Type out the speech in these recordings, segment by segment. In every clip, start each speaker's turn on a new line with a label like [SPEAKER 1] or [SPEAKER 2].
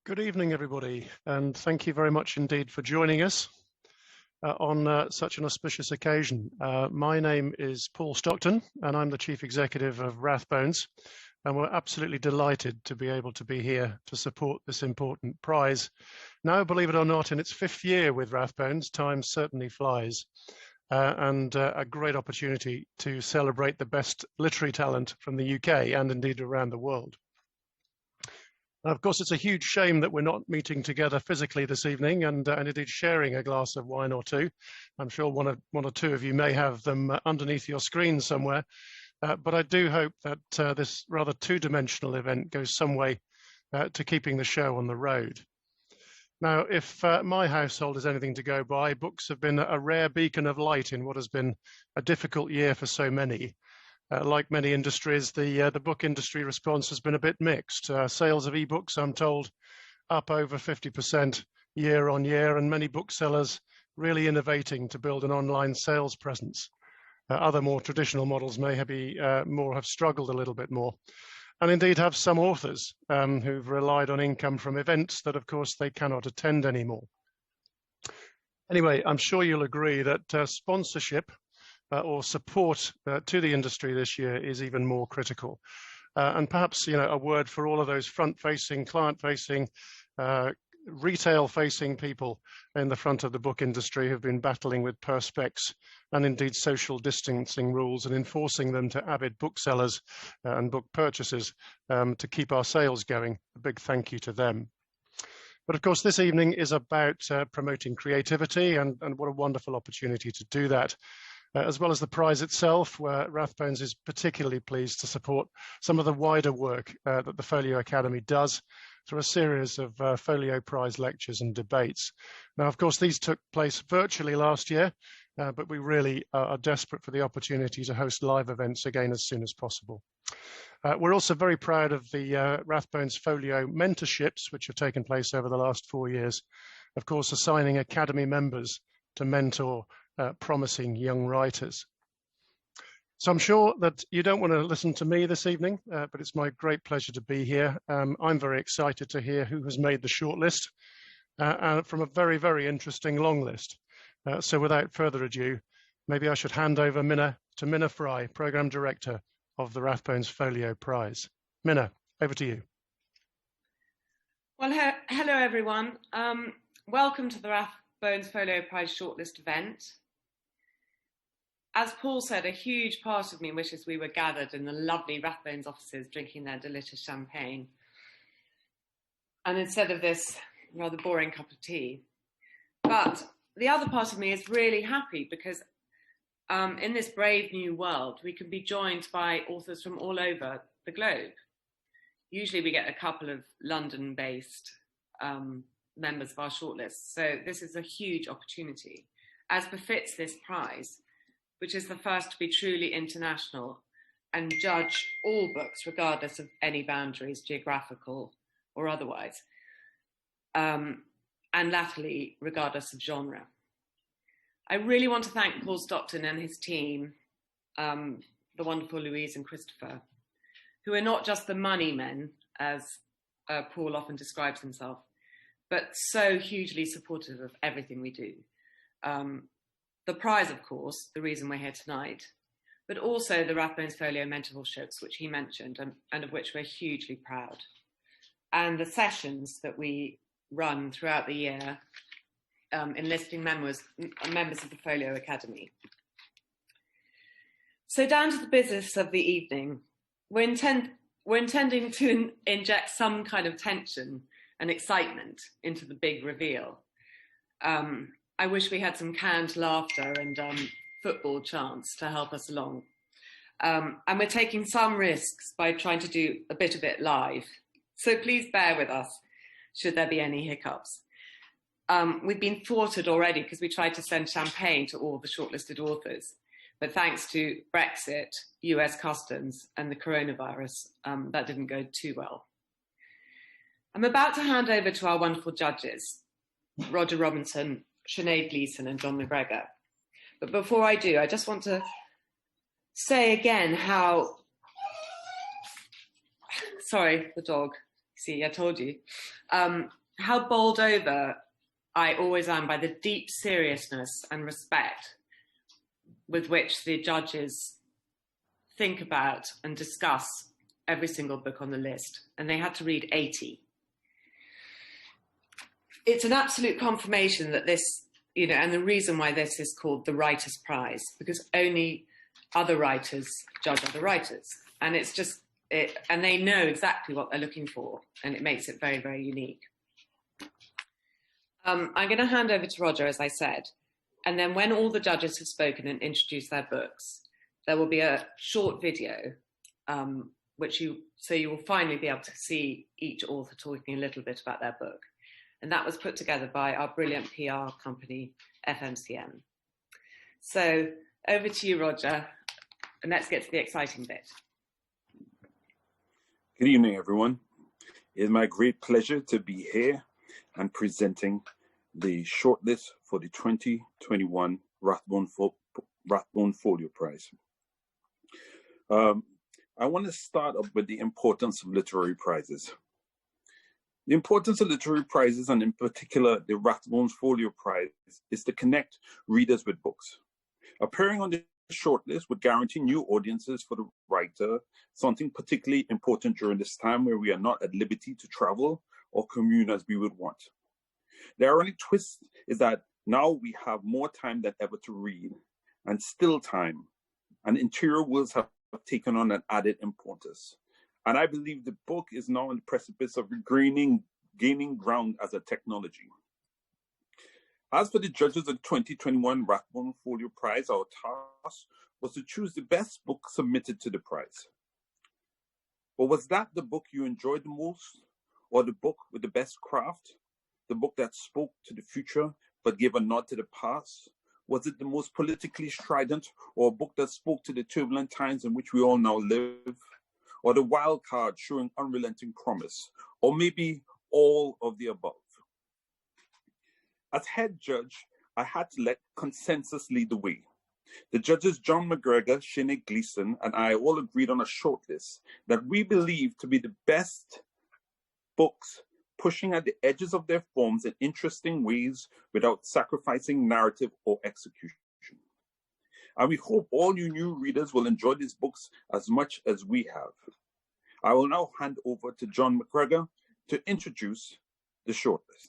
[SPEAKER 1] Good evening, everybody, and thank you very much indeed for joining us on such an auspicious occasion. My name is Paul Stockton, and I'm the Chief Executive of Rathbones, and we're absolutely delighted to be able to be here to support this important prize. Now, believe it or not, in its 5th year with Rathbones, time certainly flies, and a great opportunity to celebrate the best literary talent from the UK and indeed around the world. Of course, it's a huge shame that we're not meeting together physically this evening and indeed sharing a glass of wine or two. I'm sure one or two of you may have them underneath your screen somewhere. But I do hope that this rather two-dimensional event goes some way to keeping the show on the road. Now, if my household is anything to go by, books have been a rare beacon of light in what has been a difficult year for so many. Like many industries, the book industry response has been a bit mixed. Sales of ebooks, I'm told, up over 50% year on year, and many booksellers really innovating to build an online sales presence. Other more traditional models may have struggled a little bit more, and indeed have some authors who've relied on income from events that, of course, they cannot attend anymore. Anyway, I'm sure you'll agree that sponsorship or support to the industry this year is even more critical. And perhaps, a word for all of those front-facing, client-facing, retail-facing people in the front of the book industry who've been battling with perspex and indeed social distancing rules and enforcing them to avid booksellers and book purchasers to keep our sales going. A big thank you to them. But of course, this evening is about promoting creativity, and what a wonderful opportunity to do that. As well as the prize itself, where Rathbones is particularly pleased to support some of the wider work that the Folio Academy does through a series of Folio Prize lectures and debates. Now, of course, these took place virtually last year, but we really are desperate for the opportunity to host live events again as soon as possible. We're also very proud of the Rathbones Folio mentorships, which have taken place over the last 4 years, of course, assigning Academy members to mentor promising young writers. So I'm sure that you don't want to listen to me this evening, but it's my great pleasure to be here. I'm very excited to hear who has made the shortlist from a very, very interesting long list. So without further ado, maybe I should hand over to Minna Fry, Programme Director of the Rathbones Folio Prize. Minna, over to you.
[SPEAKER 2] Well, hello everyone. Welcome to the Rathbones Folio Prize shortlist event. As Paul said, a huge part of me wishes we were gathered in the lovely Rathbones offices drinking their delicious champagne, and instead of this rather boring cup of tea. But the other part of me is really happy because in this brave new world, we can be joined by authors from all over the globe. Usually we get a couple of London-based members of our shortlist. So this is a huge opportunity, as befits this prize, which is the first to be truly international and judge all books, regardless of any boundaries, geographical or otherwise, and latterly, regardless of genre. I really want to thank Paul Stockton and his team, the wonderful Louise and Christopher, who are not just the money men, as Paul often describes himself, but so hugely supportive of everything we do. The prize, of course, the reason we're here tonight, but also the Rathbones Folio mentorships, which he mentioned, and of which we're hugely proud, and the sessions that we run throughout the year enlisting members of the Folio Academy. So down to the business of the evening, we're intending to inject some kind of tension and excitement into the big reveal. I wish we had some canned laughter and football chants to help us along. And we're taking some risks by trying to do a bit of it live. So please bear with us should there be any hiccups. We've been thwarted already because we tried to send champagne to all the shortlisted authors. But thanks to Brexit, US customs and the coronavirus, that didn't go too well. I'm about to hand over to our wonderful judges, Roger Robinson, Sinead Gleeson and John McGregor. But before I do, I just want to say again how, sorry, the dog, See, I told you. How bowled over I always am by the deep seriousness and respect with which the judges think about and discuss every single book on the list. And they had to read 80. It's an absolute confirmation that this, and the reason why this is called the Writer's Prize, because only other writers judge other writers. And it's just, and they know exactly what they're looking for, and it makes it very, very unique. I'm going to hand over to Roger, as I said, and then when all the judges have spoken and introduced their books, there will be a short video, so you will finally be able to see each author talking a little bit about their book. And that was put together by our brilliant PR company, FMCM. So over to you, Roger, and let's get to the exciting bit.
[SPEAKER 3] Good evening, everyone. It is my great pleasure to be here and presenting the shortlist for the 2021 Rathbones Folio Prize. I want to start up with the importance of literary prizes. The importance of literary prizes, and in particular the Rathbones Folio Prize, is to connect readers with books. Appearing on the shortlist would guarantee new audiences for the writer, something particularly important during this time where we are not at liberty to travel or commune as we would want. The ironic twist is that now we have more time than ever to read, and still time, and interior worlds have taken on an added importance. And I believe the book is now on the precipice of gaining ground as a technology. As for the judges of the 2021 Rathbones Folio Prize, our task was to choose the best book submitted to the prize. But was that the book you enjoyed the most, or the book with the best craft? The book that spoke to the future but gave a nod to the past? Was it the most politically strident, or a book that spoke to the turbulent times in which we all now live? Or the wild card showing unrelenting promise? Or maybe all of the above? As head judge, I had to let consensus lead the way. The judges John McGregor, Shane Gleason, and I all agreed on a shortlist that we believe to be the best books pushing at the edges of their forms in interesting ways without sacrificing narrative or execution. And we hope all you new readers will enjoy these books as much as we have. I will now hand over to John McGregor to introduce the shortlist.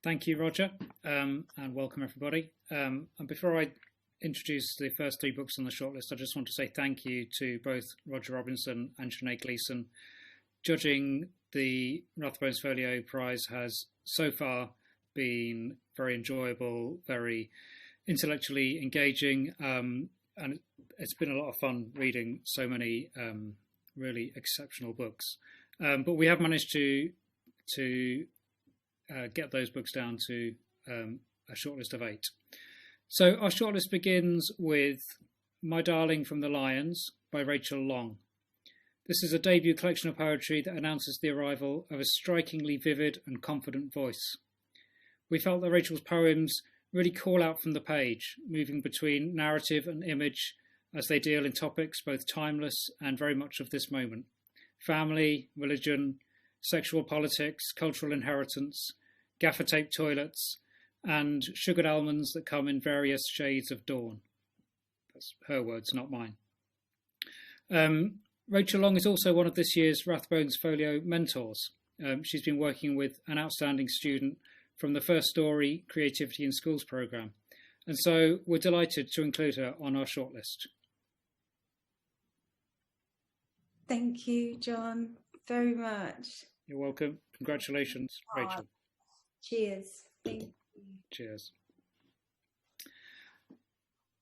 [SPEAKER 4] Thank you, Roger, and welcome everybody. And before I introduce the first three books on the shortlist, I just want to say thank you to both Roger Robinson and Sinead Gleason. Judging the Rathbones Folio Prize has so far been very enjoyable, very intellectually engaging, and it's been a lot of fun reading so many really exceptional books. But we have managed to get those books down to a shortlist of 8. So our shortlist begins with My Darling from the Lions by Rachel Long. This is a debut collection of poetry that announces the arrival of a strikingly vivid and confident voice. We felt that Rachel's poems really call out from the page, moving between narrative and image as they deal in topics both timeless and very much of this moment. Family, religion, sexual politics, cultural inheritance, gaffer tape toilets, and sugared almonds that come in various shades of dawn. That's her words, not mine. Rachel Long is also one of this year's Rathbones Folio mentors. She's been working with an outstanding student from the First Story Creativity in Schools programme, and so we're delighted to include her on our shortlist.
[SPEAKER 5] Thank you, John, very much.
[SPEAKER 4] You're welcome. Congratulations, Rachel.
[SPEAKER 5] Cheers. Thank you.
[SPEAKER 4] Cheers.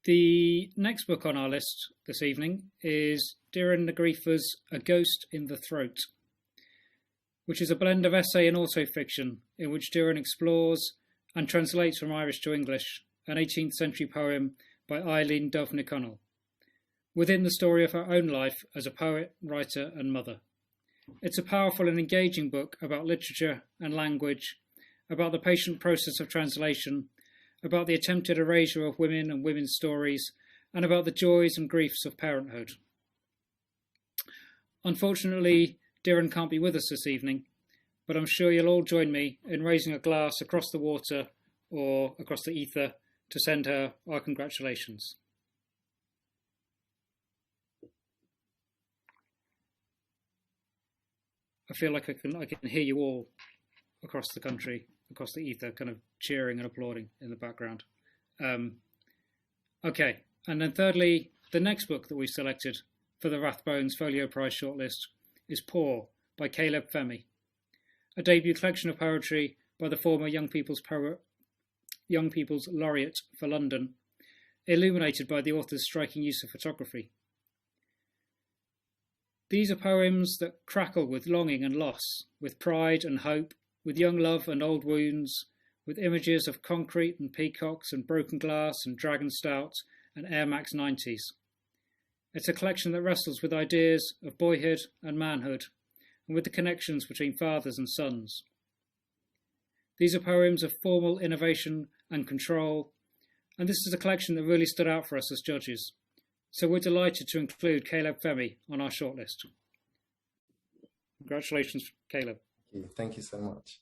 [SPEAKER 4] The next book on our list this evening is Doireann na Gríofa's A Ghost in the Throat, which is a blend of essay and autofiction in which Doireann explores and translates from Irish to English an 18th century poem by Eileen Dubh Niconnell, within the story of her own life as a poet, writer and mother. It's a powerful and engaging book about literature and language, about the patient process of translation, about the attempted erasure of women and women's stories, and about the joys and griefs of parenthood. Unfortunately, Diran can't be with us this evening, but I'm sure you'll all join me in raising a glass across the water or across the ether to send her our congratulations. I feel like I can hear you all across the country, across the ether, kind of cheering and applauding in the background. Okay, and then thirdly, the next book that we selected for the Rathbones Folio Prize shortlist is Poor by Caleb Femi, a debut collection of poetry by the former Young People's Laureate for London, illuminated by the author's striking use of photography. These are poems that crackle with longing and loss, with pride and hope, with young love and old wounds, with images of concrete and peacocks and broken glass and dragon stout and Air Max 90s. It's a collection that wrestles with ideas of boyhood and manhood, and with the connections between fathers and sons. These are poems of formal innovation and control, and this is a collection that really stood out for us as judges. So we're delighted to include Caleb Femi on our shortlist. Congratulations, Caleb.
[SPEAKER 6] Thank you so much.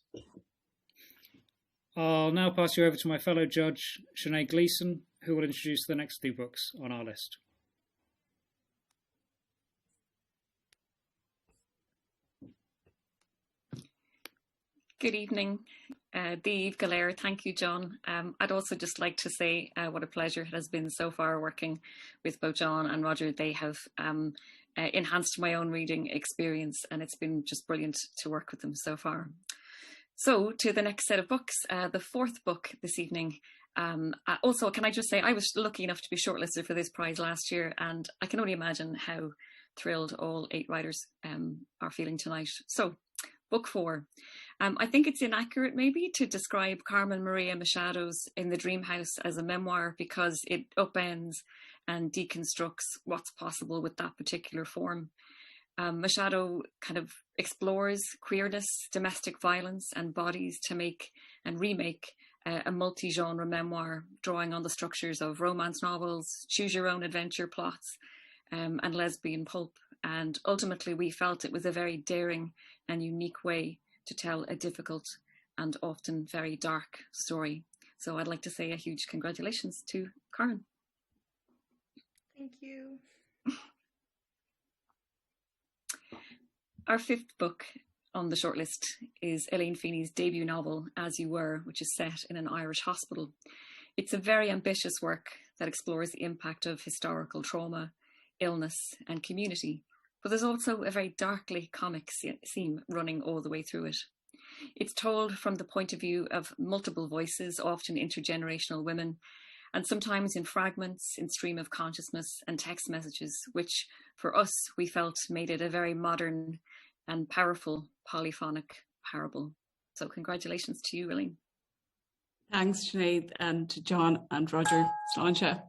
[SPEAKER 4] I'll now pass you over to my fellow judge, Sinead Gleeson, who will introduce the next 2 books on our list.
[SPEAKER 7] Good evening, Dave, Galera. Thank you, John. I'd also just like to say what a pleasure it has been so far working with both John and Roger. They have enhanced my own reading experience, and it's been just brilliant to work with them so far. So to the next set of books, the 4th book this evening. Also, can I just say, I was lucky enough to be shortlisted for this prize last year, and I can only imagine how thrilled all 8 writers are feeling tonight. So, book 4. I think it's inaccurate maybe to describe Carmen Maria Machado's In the Dream House as a memoir, because it upends and deconstructs what's possible with that particular form. Machado kind of explores queerness, domestic violence and bodies to make and remake a multi-genre memoir, drawing on the structures of romance novels, choose your own adventure plots, and lesbian pulp. And ultimately we felt it was a very daring and unique way to tell a difficult and often very dark story. So I'd like to say a huge congratulations to Carmen.
[SPEAKER 5] Thank you.
[SPEAKER 7] Our 5th book on the shortlist is Elaine Feeney's debut novel, As You Were, which is set in an Irish hospital. It's a very ambitious work that explores the impact of historical trauma, illness and community, but there's also a very darkly comic theme running all the way through it. It's told from the point of view of multiple voices, often intergenerational women, and sometimes in fragments, in stream of consciousness and text messages, which for us, we felt made it a very modern and powerful polyphonic parable. So congratulations to you, Elaine.
[SPEAKER 8] Thanks, Sinead, and to John and Roger. Sláinte.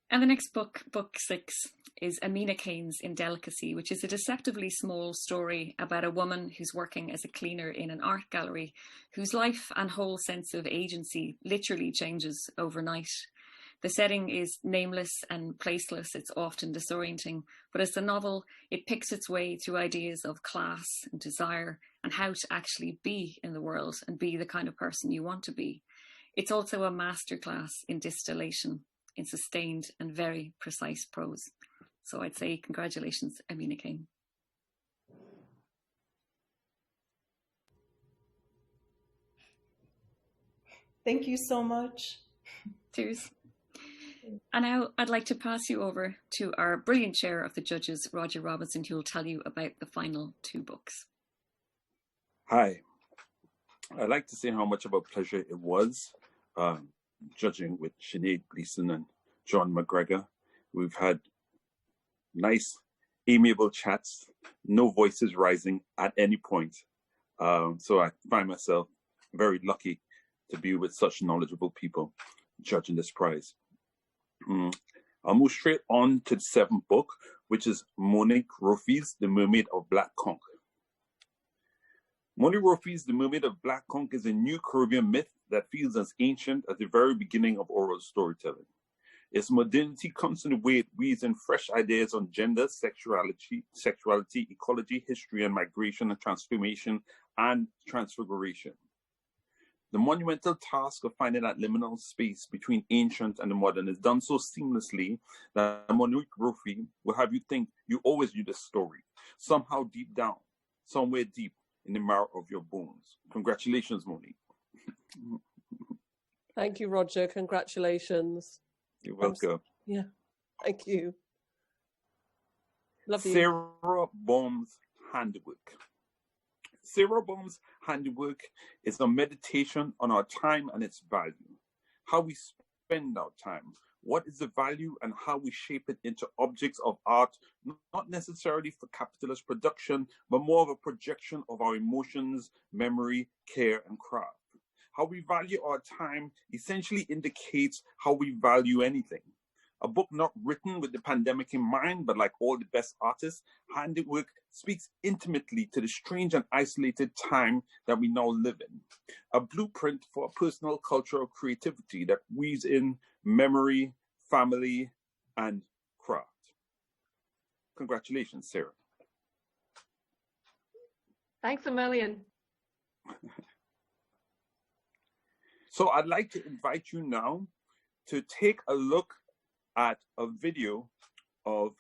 [SPEAKER 7] And the next book, book 6, is Amina Keynes in Delicacy, which is a deceptively small story about a woman who's working as a cleaner in an art gallery, whose life and whole sense of agency literally changes overnight. The setting is nameless and placeless. It's often disorienting, but as the novel, it picks its way through ideas of class and desire and how to actually be in the world and be the kind of person you want to be. It's also a masterclass in distillation, in sustained and very precise prose. So I'd say congratulations, Amina Keynes.
[SPEAKER 5] Thank you so much.
[SPEAKER 7] Cheers. And now I'd like to pass you over to our brilliant chair of the judges, Roger Robinson, who will tell you about the final 2 books.
[SPEAKER 3] Hi. I'd like to say how much of a pleasure it was judging with Sinead Gleeson and John McGregor. We've had nice, amiable chats, no voices rising at any point. So I find myself very lucky to be with such knowledgeable people judging this prize. I'll move straight on to the 7th book, which is Monique Rofi's The Mermaid of Black Conch. Monique Rofi's The Mermaid of Black Conch is a new Caribbean myth that feels as ancient as the very beginning of oral storytelling. Its modernity comes in the way it weaves in fresh ideas on gender, sexuality, ecology, history and migration and transformation and transfiguration. The monumental task of finding that liminal space between ancient and the modern is done so seamlessly that Monique Brophy will have you think you always knew the story, somehow deep down, somewhere deep in the marrow of your bones. Congratulations, Monique.
[SPEAKER 6] Thank you, Roger. Congratulations.
[SPEAKER 3] You're welcome.
[SPEAKER 6] Yeah, thank you. Love you.
[SPEAKER 3] Sarah Baum's Handiwork. Sarah Baum's Handiwork is a meditation on our time and its value, how we spend our time, what is the value and how we shape it into objects of art, not necessarily for capitalist production, but more of a projection of our emotions, memory, care, and craft. How we value our time essentially indicates how we value anything. A book not written with the pandemic in mind, but like all the best artists, Handiwork speaks intimately to the strange and isolated time that we now live in. A blueprint for a personal cultural creativity that weaves in memory, family, and craft. Congratulations, Sarah.
[SPEAKER 9] Thanks a million.
[SPEAKER 3] So I'd like to invite you now to take a look at a video of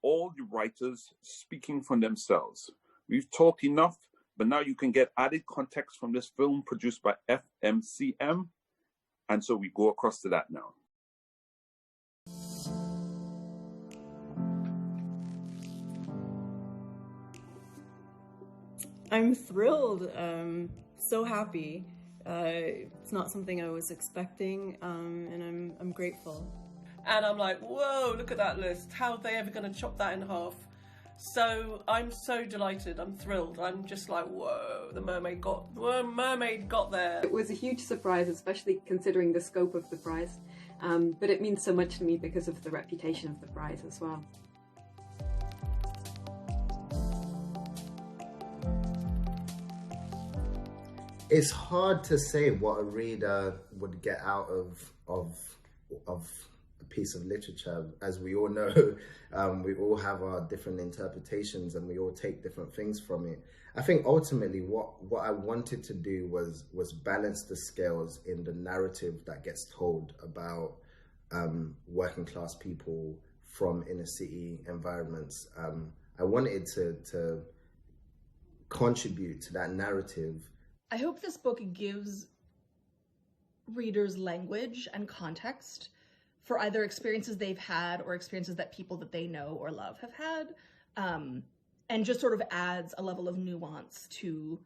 [SPEAKER 3] all the writers speaking from themselves. We've talked enough, but now you can get added context from this film produced by FMCM. And so we go across to that now.
[SPEAKER 5] I'm thrilled, so happy. It's not something I was expecting, and I'm grateful.
[SPEAKER 10] And I'm like, whoa, look at that list. How are they ever going to chop that in half? So I'm so delighted. I'm thrilled. I'm just like, whoa, the mermaid got there.
[SPEAKER 9] It was a huge surprise, especially considering the scope of the prize. But it means so much to me because of the reputation of the prize as well.
[SPEAKER 11] It's hard to say what a reader would get out of a piece of literature. As we all know, we all have our different interpretations and we all take different things from it. I think ultimately what I wanted to do was balance the scales in the narrative that gets told about working class people from inner city environments. I wanted to contribute to that narrative.
[SPEAKER 12] I hope this book gives readers language and context for either experiences they've had or experiences that people that they know or love have had, and just sort of adds a level of nuance to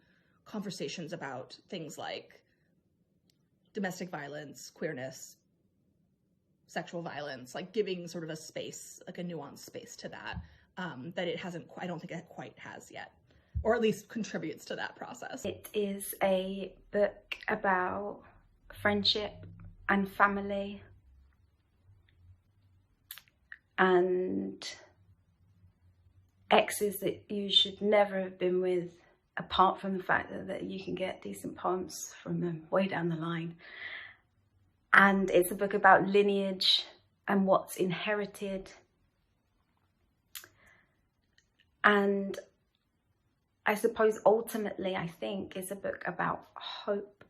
[SPEAKER 12] conversations about things like domestic violence, queerness, sexual violence, like giving sort of a space, like a nuanced space to that, that it hasn't, I don't think it quite has yet, or at least contributes to that process.
[SPEAKER 13] It is a book about friendship and family and exes that you should never have been with, apart from the fact that you can get decent poems from them way down the line. And it's a book about lineage and what's inherited. And I suppose ultimately, I think, it's a book about hope.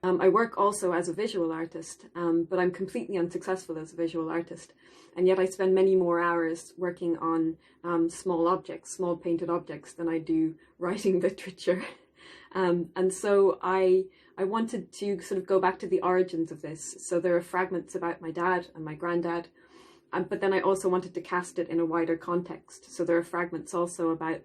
[SPEAKER 9] I work also as a visual artist, but I'm completely unsuccessful as a visual artist. And yet I spend many more hours working on small objects, small painted objects, than I do writing literature. And so I wanted to sort of go back to the origins of this. So there are fragments about my dad and my granddad, but then I also wanted to cast it in a wider context. So there are fragments also about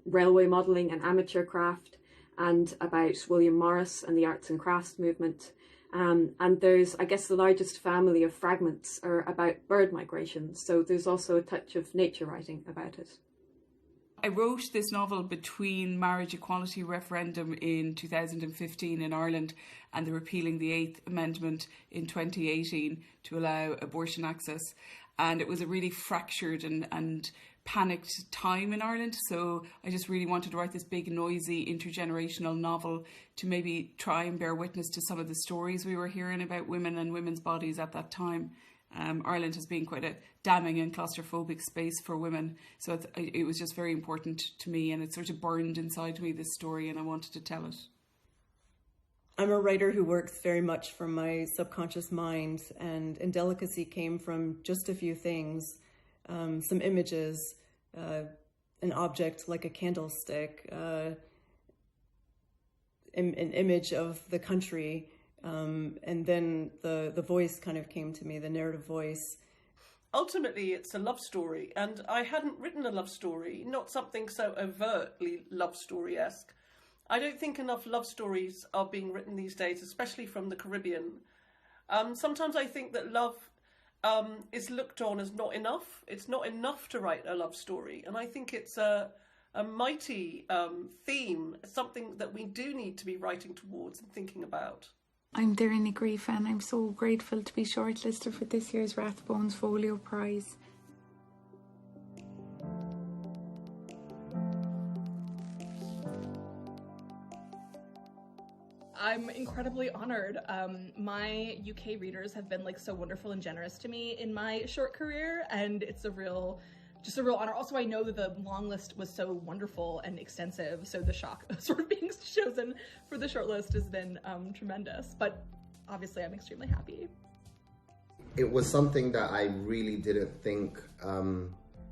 [SPEAKER 9] railway modelling and amateur craft, and about William Morris and the arts and crafts movement. And there's, I guess, the largest family of fragments are about bird migration. So there's also a touch of nature writing about it.
[SPEAKER 8] I wrote this novel between marriage equality referendum in 2015 in Ireland and the repealing the 8th Amendment in 2018 to allow abortion access. And it was a really fractured and panicked time in Ireland, so I just really wanted to write this big, noisy, intergenerational novel to maybe try and bear witness to some of the stories we were hearing about women and women's bodies at that time. Ireland has been quite a damning and claustrophobic space for women. So it was just very important to me, and it sort of burned inside me, this story, and I wanted to tell it.
[SPEAKER 5] I'm a writer who works very much from my subconscious mind, and Delicacy came from just a few things, some images, an object like a candlestick, an image of the country, and then the voice kind of came to me, the narrative voice.
[SPEAKER 10] Ultimately, it's a love story, and I hadn't written a love story, not something so overtly love story-esque. I don't think enough love stories are being written these days, especially from the Caribbean. Sometimes I think that love is looked on as not enough. It's not enough to write a love story, and I think it's a mighty theme, something that we do need to be writing towards and thinking about.
[SPEAKER 14] I'm Darren Grief, and I'm so grateful to be shortlisted for this year's Rathbones Folio Prize.
[SPEAKER 12] I'm incredibly honored. My UK readers have been so wonderful and generous to me in my short career, and it's just a real honor. Also, I know that the long list was so wonderful and extensive, so the shock of sort of being chosen for the short list has been tremendous, but obviously I'm extremely happy.
[SPEAKER 11] It was something that I really didn't think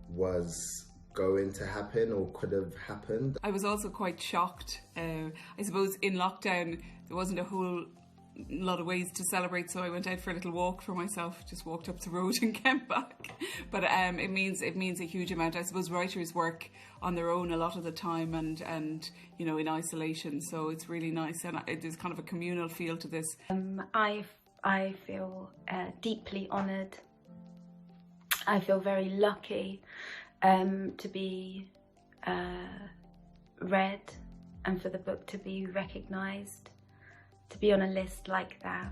[SPEAKER 11] was going to happen or could have happened.
[SPEAKER 8] I was also quite shocked. I suppose in lockdown there wasn't a whole lot of ways to celebrate, so I went out for a little walk for myself, just walked up the road and came back. But it means a huge amount. I suppose writers work on their own a lot of the time and in isolation, so it's really nice, and there's kind of a communal feel to this.
[SPEAKER 13] I feel deeply honoured. I feel very lucky to be read and for the book to be recognised, to be on a list like that.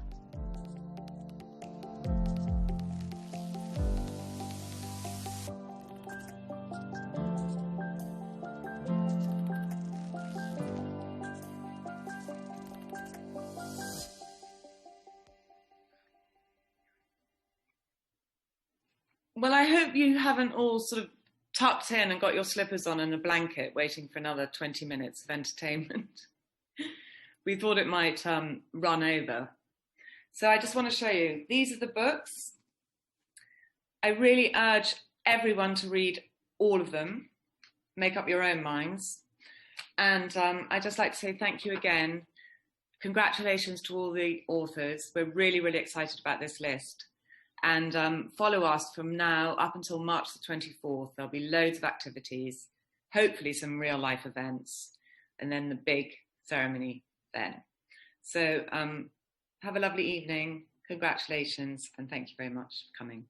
[SPEAKER 2] Well, I hope you haven't all sort of tucked in and got your slippers on and a blanket waiting for another 20 minutes of entertainment. We thought it might run over. So I just want to show you, these are the books. I really urge everyone to read all of them, make up your own minds. And I'd just like to say thank you again. Congratulations to all the authors. We're really, really excited about this list. And follow us from now up until March the 24th. There'll be loads of activities, hopefully some real life events, and then the big ceremony then. So have a lovely evening. Congratulations, and thank you very much for coming.